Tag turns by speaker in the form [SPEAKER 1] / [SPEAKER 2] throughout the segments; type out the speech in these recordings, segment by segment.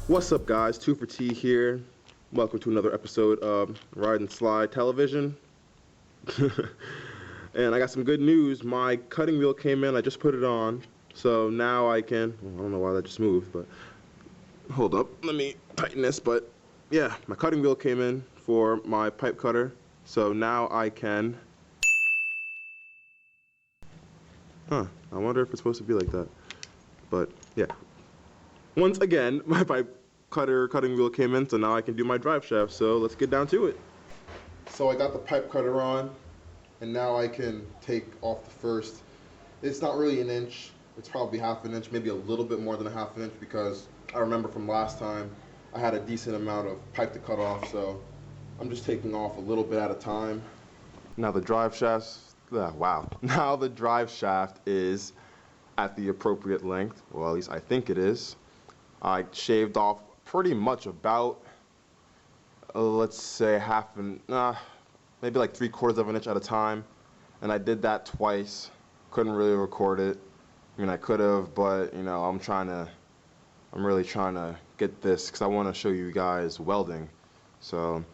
[SPEAKER 1] What's up, guys? 2 for T here. Welcome to another episode of Ride and Slide Television. And I got some good news. My cutting wheel came in. I just put it on. So now I can... Well, I don't know why that just moved, but... Hold up. Let me tighten this. But yeah, my cutting wheel came in for my pipe cutter. So now I can... I wonder if it's supposed to be like that. But yeah. Once again, my pipe cutting wheel came in, so now I can do my drive shaft. So let's get down to it. So I got the pipe cutter on, and now I can take off the first. It's not really an inch, it's probably half an inch, maybe a little bit more than a half an inch, because I remember from last time I had a decent amount of pipe to cut off, so I'm just taking off a little bit at a time. Now the drive shaft, now the drive shaft is at the appropriate length, well, at least I think it is. I shaved off pretty much about, let's say maybe like 3/4 of an inch at a time, and I did that twice. Couldn't really record it. I mean, I could have, but you know, I'm really trying to get this because I want to show you guys welding. So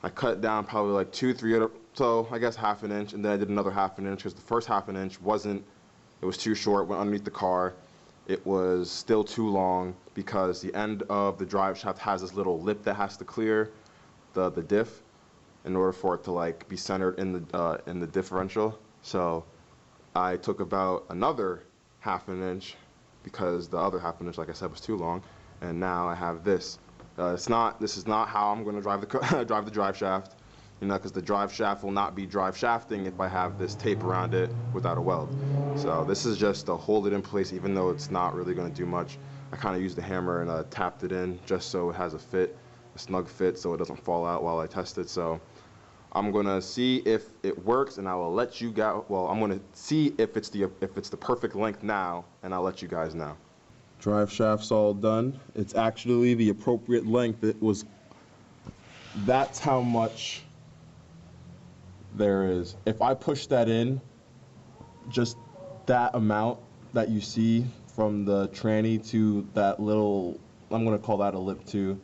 [SPEAKER 1] I cut down probably like 2-3, so I guess half an inch, and then I did another half an inch because the first half an inch it was too short, went underneath the car. It was still too long because the end of the drive shaft has this little lip that has to clear the diff in order for it to like be centered in the differential. So I took about another half an inch because the other half an inch, like I said, was too long, and now I have this. This is not how I'm going to drive the drive shaft, you know, because the drive shaft will not be drive shafting if I have this tape around it without a weld. So this is just to hold it in place, even though it's not really going to do much. I kind of used the hammer and tapped it in just so it has a snug fit, so it doesn't fall out while I test it. So I'm going to see if it works, and I will let you guys. Well, I'm going to see if it's the perfect length now, and I'll let you guys know. Drive shaft's all done. It's actually the appropriate length. That's how much there is. If I push that in, just that amount that you see from the tranny to that little, I'm gonna call that a lip too,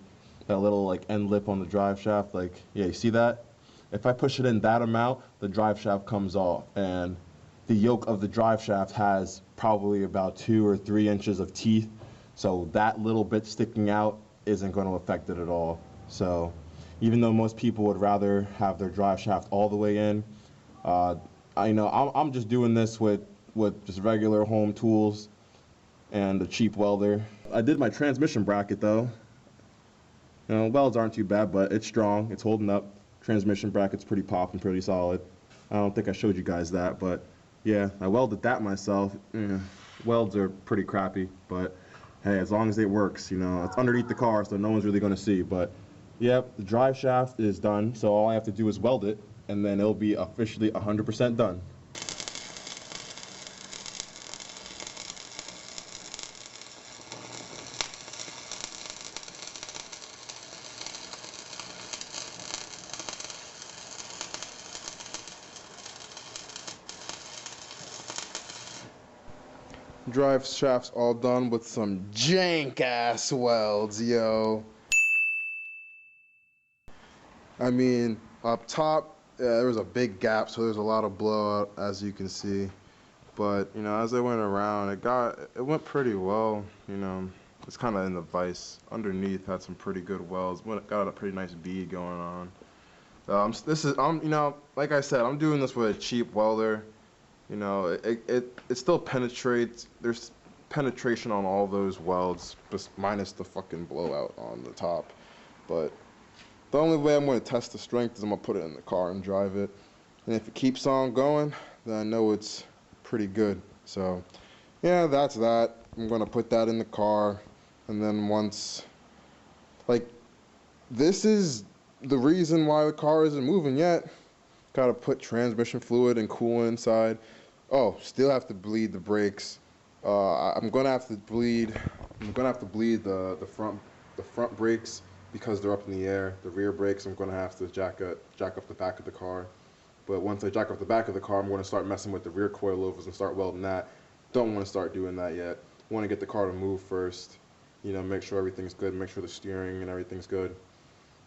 [SPEAKER 1] that little like end lip on the drive shaft, like, yeah, you see that? If I push it in that amount, the drive shaft comes off, and the yoke of the drive shaft has probably about 2 or 3 inches of teeth, so that little bit sticking out isn't going to affect it at all. So even though most people would rather have their drive shaft all the way in, I'm just doing this with just regular home tools and a cheap welder. I did my transmission bracket though. You know, welds aren't too bad, but it's strong, it's holding up. Transmission bracket's pretty popping, pretty solid. I don't think I showed you guys that, but yeah, I welded that myself. Welds are pretty crappy, but hey, as long as it works, you know, it's underneath the car, so no one's really going to see. But yep, the drive shaft is done, so all I have to do is weld it, and then it'll be officially 100% done. Drive shaft's all done with some jank ass welds, yo. I mean, up top, there was a big gap, so there's a lot of blowout, as you can see. But you know, as I went around, it went pretty well. You know, it's kind of in the vise. Underneath had some pretty good welds. Got a pretty nice bead going on. You know, like I said, I'm doing this with a cheap welder. You know, it still penetrates. There's penetration on all those welds, just minus the fucking blowout on the top. But the only way I'm going to test the strength is I'm going to put it in the car and drive it. And if it keeps on going, then I know it's pretty good. So, yeah, that's that. I'm going to put that in the car. And then once, like, this is the reason why the car isn't moving yet. Got to put transmission fluid and coolant inside. Oh, still have to bleed the brakes. I'm gonna have to bleed the front brakes because they're up in the air. The rear brakes, I'm gonna have to jack up the back of the car. But once I jack up the back of the car, I'm gonna start messing with the rear coilovers and start welding that. Don't want to start doing that yet. Want to get the car to move first. you know, make sure everything's good, make sure the steering and everything's good.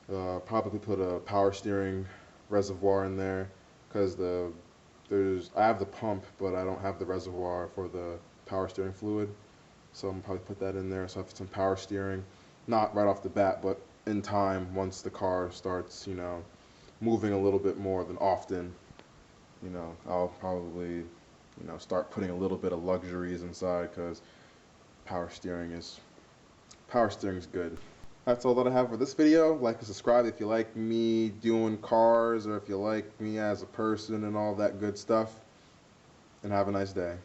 [SPEAKER 1] Probably put a power steering reservoir in there, because I have the pump, but I don't have the reservoir for the power steering fluid. So I'm gonna probably put that in there. So I have some power steering, not right off the bat, but in time, once the car starts, you know, moving a little bit more than often, you know, I'll probably, you know, start putting a little bit of luxuries inside, because power steering is good. That's all that I have for this video. Like and subscribe if you like me doing cars, or if you like me as a person and all that good stuff. And have a nice day.